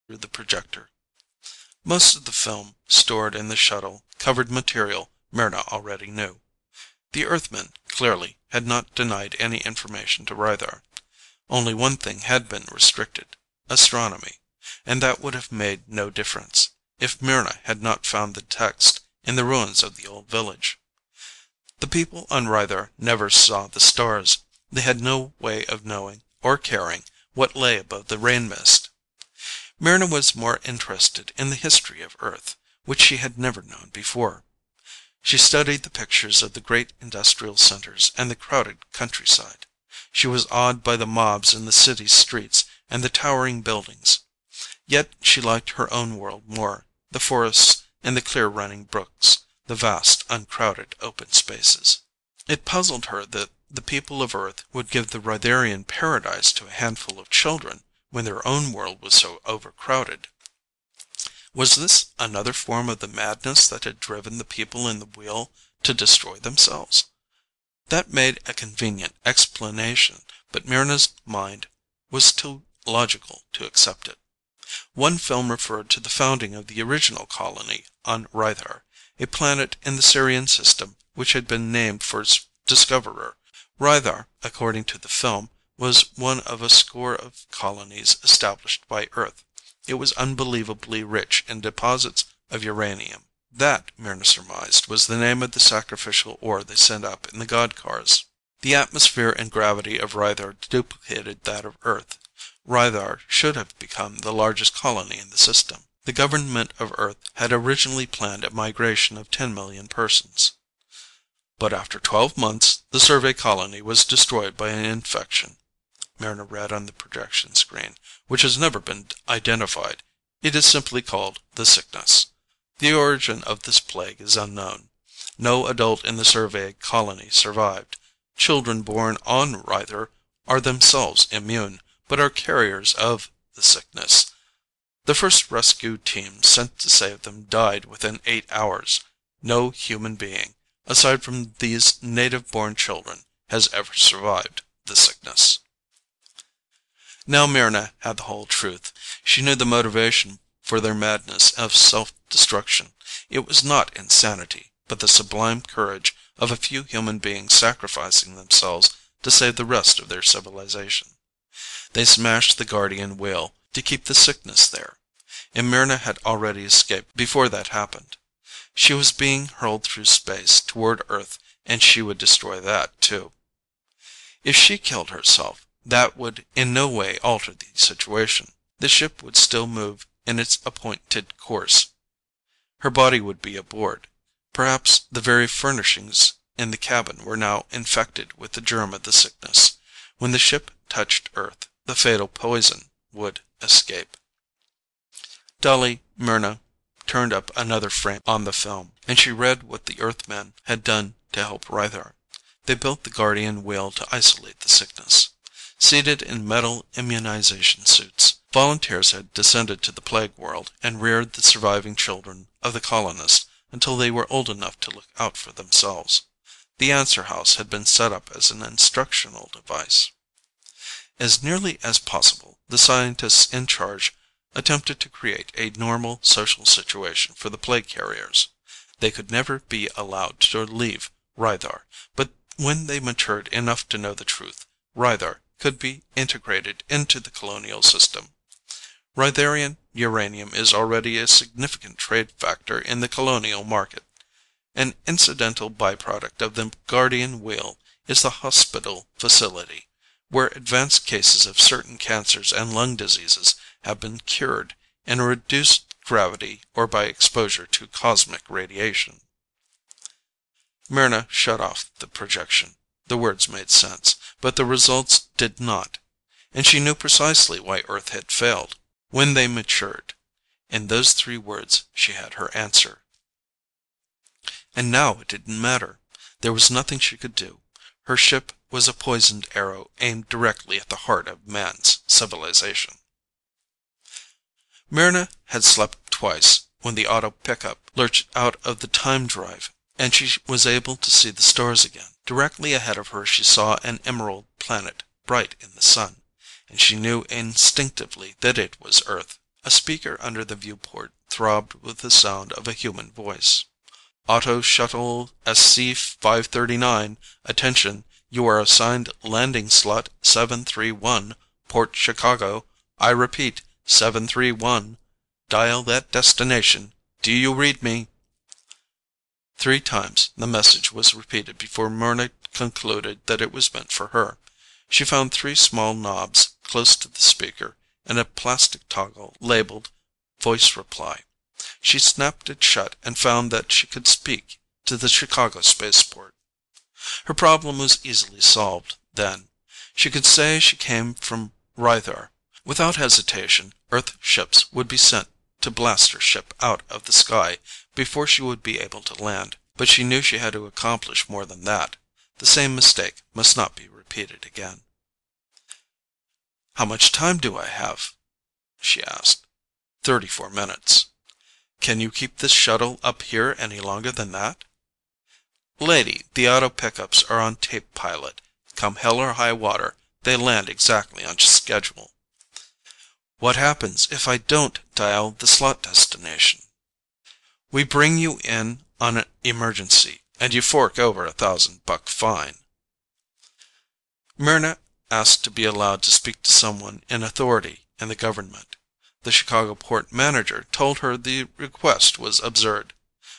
through the projector. Most of the film stored in the shuttle covered material Myrna already knew. The Earthmen, clearly, had not denied any information to Rythar. Only one thing had been restricted: astronomy, and that would have made no difference if Myrna had not found the text in the ruins of the old village. The people on Rythar never saw the stars. They had no way of knowing or caring what lay above the rain mist. Myrna was more interested in the history of Earth, which she had never known before. She studied the pictures of the great industrial centers and the crowded countryside. She was awed by the mobs in the city's streets and the towering buildings. Yet she liked her own world more: the forests and the clear running brooks, the vast, uncrowded open spaces. It puzzled her that the people of Earth would give the Rytharian paradise to a handful of children when their own world was so overcrowded. Was this another form of the madness that had driven the people in the wheel to destroy themselves? That made a convenient explanation, but Myrna's mind was too logical to accept it. One film referred to the founding of the original colony on Rythar, a planet in the Sirian system which had been named for its discoverer. Rythar, according to the film, was one of a score of colonies established by Earth. It was unbelievably rich in deposits of uranium. That, Myrna surmised, was the name of the sacrificial ore they sent up in the god cars. The atmosphere and gravity of Rythar duplicated that of Earth. Rythar should have become the largest colony in the system. The government of Earth had originally planned a migration of 10 million persons. But after 12 months, the survey colony was destroyed by an infection, Myrna read on the projection screen, which has never been identified. It is simply called the sickness. The origin of this plague is unknown. No adult in the surveyed colony survived. Children born on Rythar are themselves immune, but are carriers of the sickness. The first rescue team sent to save them died within 8 hours. No human being, aside from these native-born children, has ever survived the sickness. Now Myrna had the whole truth. She knew the motivation for their madness of self-destruction. It was not insanity, but the sublime courage of a few human beings sacrificing themselves to save the rest of their civilization. They smashed the guardian wheel to keep the sickness there, and Myrna had already escaped before that happened. She was being hurled through space toward Earth, and she would destroy that too. If she killed herself, that would in no way alter the situation. The ship would still move in its appointed course. Her body would be aboard. Perhaps the very furnishings in the cabin were now infected with the germ of the sickness. When the ship touched Earth, the fatal poison would escape. Dully, Myrna turned up another frame on the film, and she read what the Earthmen had done to help Rythar. They built the guardian wheel to isolate the sickness. Seated in metal immunization suits, volunteers had descended to the plague world and reared the surviving children of the colonists until they were old enough to look out for themselves. The answer house had been set up as an instructional device. As nearly as possible, the scientists in charge attempted to create a normal social situation for the plague carriers. They could never be allowed to leave Rythar, but when they matured enough to know the truth, Rythar could be integrated into the colonial system. Rytharian uranium is already a significant trade factor in the colonial market. An incidental byproduct of the Guardian Wheel is the hospital facility, where advanced cases of certain cancers and lung diseases have been cured in a reduced gravity or by exposure to cosmic radiation. Myrna shut off the projection. The words made sense, but the results did not, and she knew precisely why Earth had failed. When they matured. In those 3 words she had her answer. And now it didn't matter. There was nothing she could do. Her ship was a poisoned arrow aimed directly at the heart of man's civilization. Myrna had slept twice when the auto pickup lurched out of the time drive, and she was able to see the stars again. Directly ahead of her she saw an emerald planet, bright in the sun, and she knew instinctively that it was Earth. A speaker under the viewport throbbed with the sound of a human voice. "Auto Shuttle SC-539, attention, you are assigned landing slot 731, Port Chicago. I repeat, 731. Dial that destination. Do you read me?" 3 times the message was repeated before Mryna concluded that it was meant for her. She found 3 small knobs close to the speaker and a plastic toggle labeled Voice Reply. She snapped it shut and found that she could speak to the Chicago spaceport. Her problem was easily solved, then. She could say she came from Rythar. Without hesitation, Earth ships would be sent to blast her ship out of the sky before she would be able to land. But she knew she had to accomplish more than that. The same mistake must not be repeated again. "How much time do I have?" she asked. 34 minutes. "Can you keep this shuttle up here any longer than that?" "Lady, the auto pickups are on tape pilot. Come hell or high water, they land exactly on schedule." "What happens if I don't dial the slot destination?" "We bring you in on an emergency, and you fork over $1,000 fine." Mryna asked to be allowed to speak to someone in authority in the government. The Chicago port manager told her the request was absurd.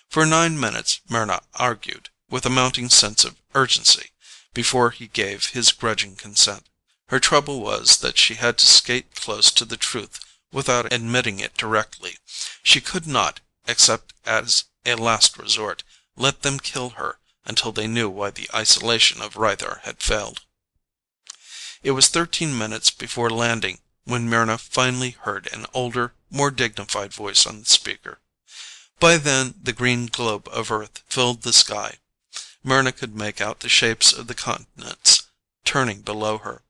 For 9 minutes Mryna argued, with a mounting sense of urgency, before he gave his grudging consent. Her trouble was that she had to skate close to the truth without admitting it directly. She could not, except as a last resort, let them kill her until they knew why the isolation of Rythar had failed. It was 13 minutes before landing when Mryna finally heard an older, more dignified voice on the speaker. By then the green globe of Earth filled the sky. Mryna could make out the shapes of the continents turning below her.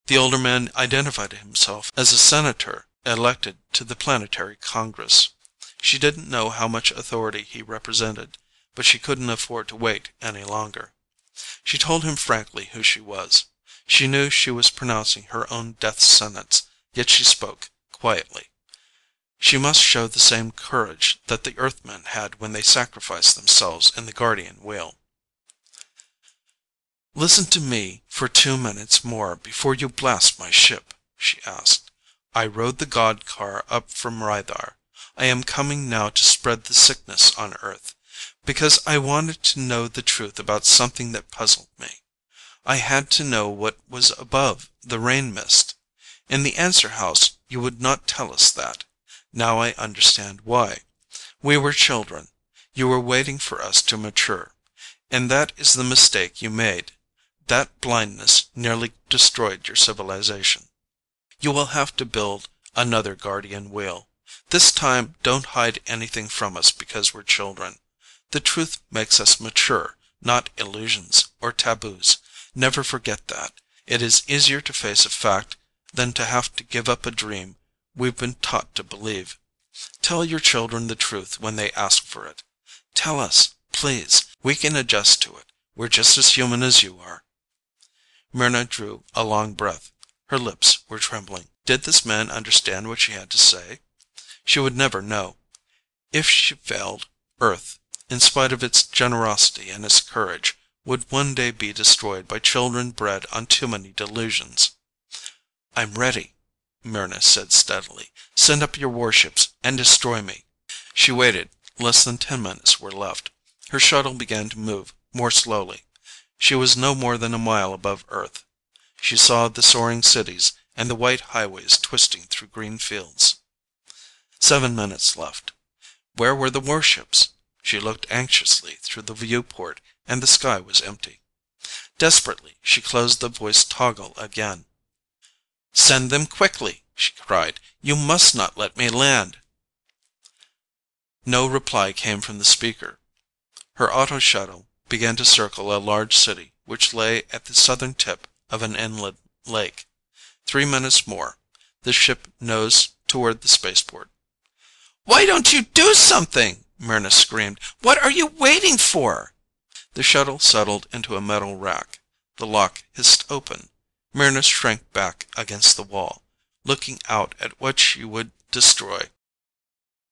The older man identified himself as a senator elected to the Planetary Congress. She didn't know how much authority he represented, but she couldn't afford to wait any longer. She told him frankly who she was. She knew she was pronouncing her own death sentence, yet she spoke quietly. She must show the same courage that the Earthmen had when they sacrificed themselves in the Guardian Wheel. "Listen to me for 2 minutes more before you blast my ship," she asked. "I rode the God car up from Rythar. I am coming now to spread the sickness on Earth, because I wanted to know the truth about something that puzzled me. I had to know what was above the rain mist. In the answer house you would not tell us that. Now I understand why. We were children. You were waiting for us to mature. And that is the mistake you made. That blindness nearly destroyed your civilization. You will have to build another Guardian Wheel. This time don't hide anything from us because we're children. The truth makes us mature, not illusions or taboos. Never forget that. It is easier to face a fact than to have to give up a dream we've been taught to believe. Tell your children the truth when they ask for it. Tell us, please. We can adjust to it. We're just as human as you are." Mryna drew a long breath. Her lips were trembling. Did this man understand what she had to say? She would never know. If she failed, Earth, in spite of its generosity and its courage, would one day be destroyed by children bred on too many delusions. "I'm ready," Mryna said steadily. "Send up your warships and destroy me." She waited. Less than 10 minutes were left. Her shuttle began to move more slowly. She was no more than a mile above Earth. She saw the soaring cities and the white highways twisting through green fields. 7 minutes left. Where were the warships? She looked anxiously through the viewport, and the sky was empty. Desperately, she closed the voice toggle again. "Send them quickly," she cried. "You must not let me land." No reply came from the speaker. Her auto shuttle began to circle a large city which lay at the southern tip of an inland lake. 3 minutes more. The ship nosed toward the spaceport. "Why don't you do something?" Mryna screamed. "What are you waiting for?" The shuttle settled into a metal rack. The lock hissed open. Mryna shrank back against the wall, looking out at what she would destroy